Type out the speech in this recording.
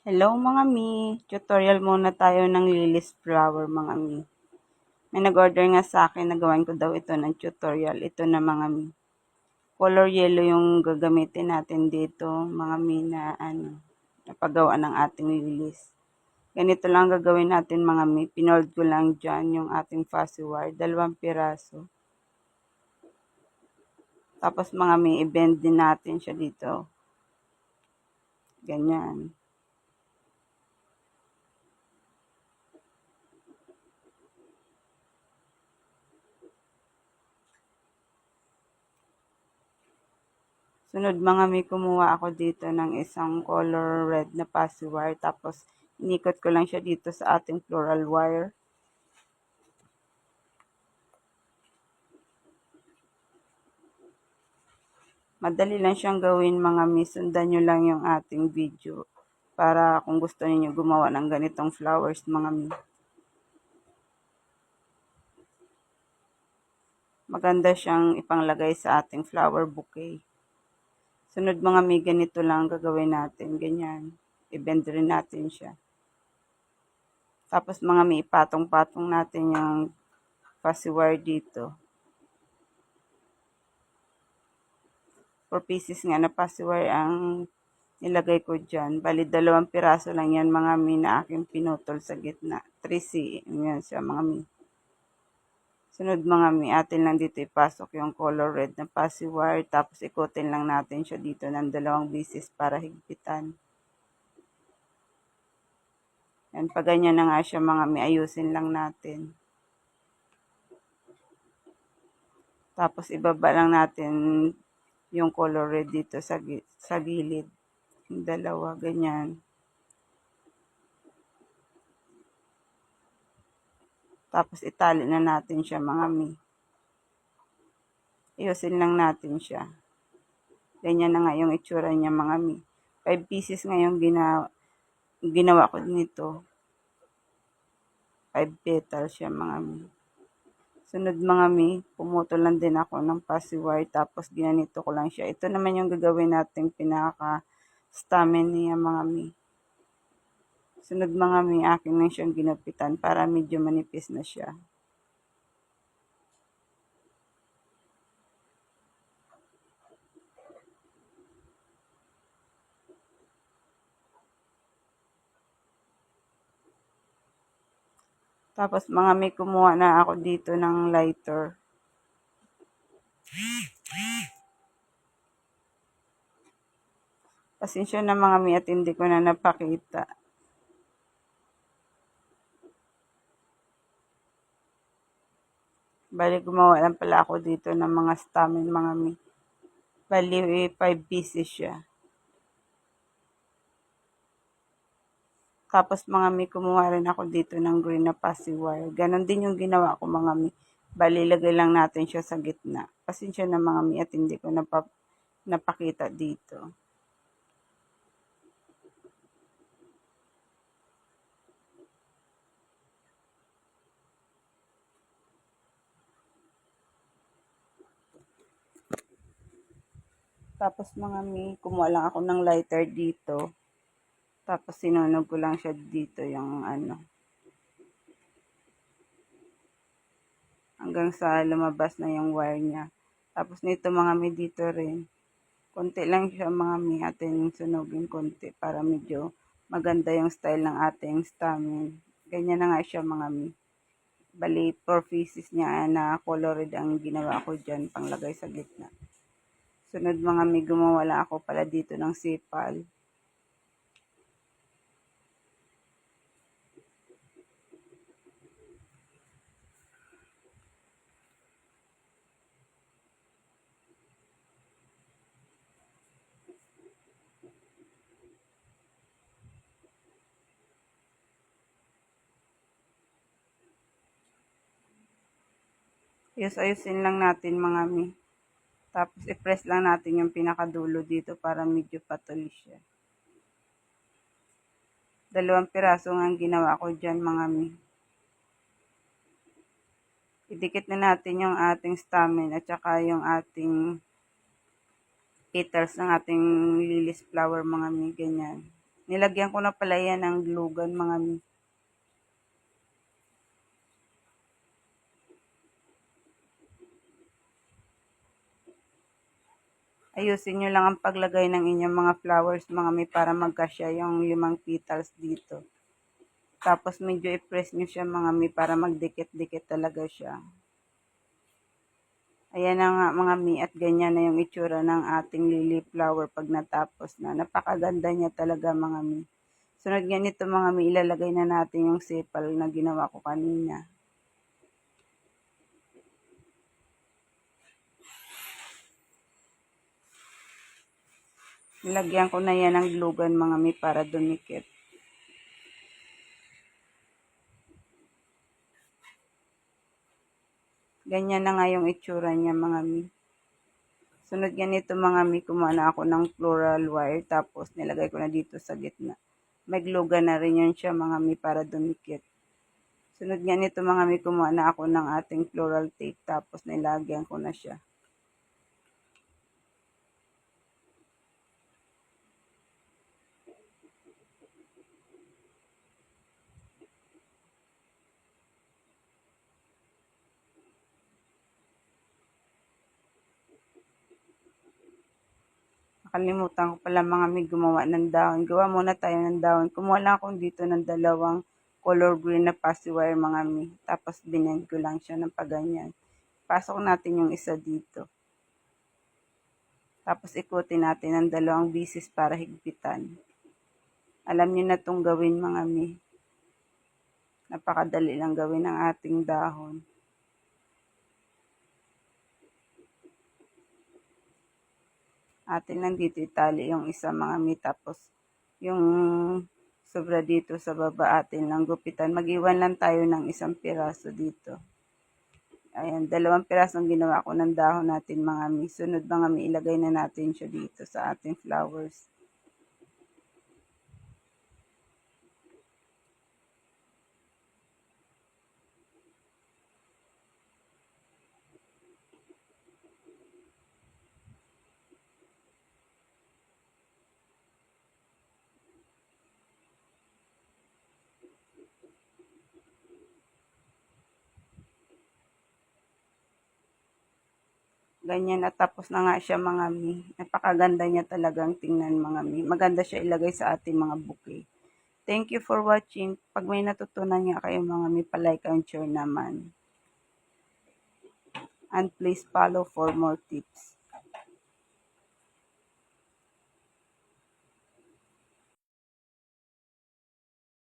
Hello mga mi! Tutorial muna tayo ng lilis flower mga mi. May nag-order nga sa akin na gawin ko daw ito ng tutorial. Ito na mga mi. Color yellow yung gagamitin natin dito mga mi na napagawa ng ating lilis. Ganito lang gagawin natin mga mi. Pinold ko lang dyan yung ating fussy wire. 2 piraso. Tapos mga mi, i-bend din natin siya dito. Ganyan. Sunod mga may kumuha ako dito ng isang color red na fussy wire. Tapos inikot ko lang siya dito sa ating floral wire. Madali lang siyang gawin mga miss. Sundan nyo lang yung ating video. Para kung gusto niyo gumawa ng ganitong flowers mga miss. Maganda siyang ipanglagay sa ating flower bouquet. Sunod mga may ganito lang gagawin natin. Ganyan. I-bend rin natin siya. Tapos mga may ipatong-patong natin yung fussy wire dito. 4 pieces nga na fussy wire ang nilagay ko dyan. Bali, 2 piraso lang yan mga mi na aking pinutol sa gitna. 3cm yan siya mga mi. Sunod mga mi, atin lang dito ipasok yung color red na fussy wire. Tapos ikutin lang natin siya dito ng 2 beses para higpitan. Yan, pag ganyan na nga siya mga mi, ayusin lang natin. Tapos ibaba lang natin yung color red dito sa gilid. Yung 2, ganyan. Tapos itali na natin siya mga mi. Ayusin lang natin siya. Ganyan na nga yung itsura niya mga mi. 5 pieces nga yung ginawa ko nito. 5 petals siya mga mi. Sunod mga mi, pumutol lang din ako ng fussy wire tapos ginanito ko lang siya. Ito naman yung gagawin nating pinaka-stamen niya mga mi. Sunod mga mi, akin lang siyang ginapitan para medyo manipis na siya. Tapos mga may kumuha na ako dito ng lighter. Pasensya na mga may at hindi ko na napakita. Bali, gumawa lang pala ako dito ng mga stamen mga mi. Bali, 5 pieces siya. Tapos mga mi, kumuha rin ako dito ng green na fussy wire. Ganon din yung ginawa ko mga mi. Bali, lagay lang natin siya sa gitna. Pasensya na mga mi at hindi ko napakita dito. Tapos mga mi, kumuha lang ako ng lighter dito. Tapos sinunog ko lang siya dito yung hanggang sa lumabas na yung wire niya. Tapos nito mga mi dito rin. Konti lang siya mga mi, atin sunugin konti para medyo maganda yung style ng ating stamen. Ganyan na nga siya mga mi. Bali, 4 pieces niya na colored ang ginawa ko dyan, panglagay sa gitna. Sunod mga mi, gumawa lang ako pala dito ng sipal. Ayusin lang natin mga mi. Tapos i-press lang natin yung pinakadulo dito para medyo patuloy siya. 2 piraso nga ang ginawa ko dyan mga mi. Idikit na natin yung ating stamen at saka yung ating petals ng ating lilis flower mga mi. Ganyan. Nilagyan ko na pala yan ng glugan mga mi. Ayusin nyo lang ang paglagay ng inyong mga flowers mga mi para magkasya yung 5 petals dito. Tapos medyo i-press nyo siya mga mi para magdikit-dikit talaga siya. Ayan na nga mga mi at ganyan na yung itsura ng ating lily flower pag natapos na. Napakaganda niya talaga mga mi. Sunod nga nito mga mi, ilalagay na natin yung sepal na ginawa ko kanina. Nilagyan ko na yan ng glugan mga mi para dumikit. Ganyan na nga yung itsura niya mga mi. Sunod nga nito mga mi, kumuha na ako ng floral wire tapos nilagay ko na dito sa gitna. May glugan na rin yun siya mga mi para dumikit. Sunod nga nito mga mi, kumuha na ako ng ating floral tape tapos nilagyan ko na siya. Nakalimutan ko pala mga mi gumawa ng dahon. Gawa muna tayo ng dahon. Kumuha lang ako dito ng 2 color green na passy wire mga mi. Tapos binend ko lang siya ng paganyan. Pasok natin yung isa dito. Tapos ikutin natin ng 2 bisis para higpitan. Alam niyo na itong gawin mga mi. Napakadali lang gawin ng ating dahon. Atin lang dito itali yung isa mga mi. Tapos yung sobra dito sa baba atin lang gupitan. Mag-iwan lang tayo ng 1 piraso dito. Ayan, 2 pirasong ginawa ko ng dahon natin mga mi. Sunod mga mi, ilagay na natin siya dito sa ating flowers. Ganyan at tapos na nga siya mga mi. Napakaganda niya talagang tingnan mga mi. Maganda siya ilagay sa ating mga bouquet. Thank you for watching. Pag may natutunan nga kayo mga mi, palike and share naman. And please follow for more tips.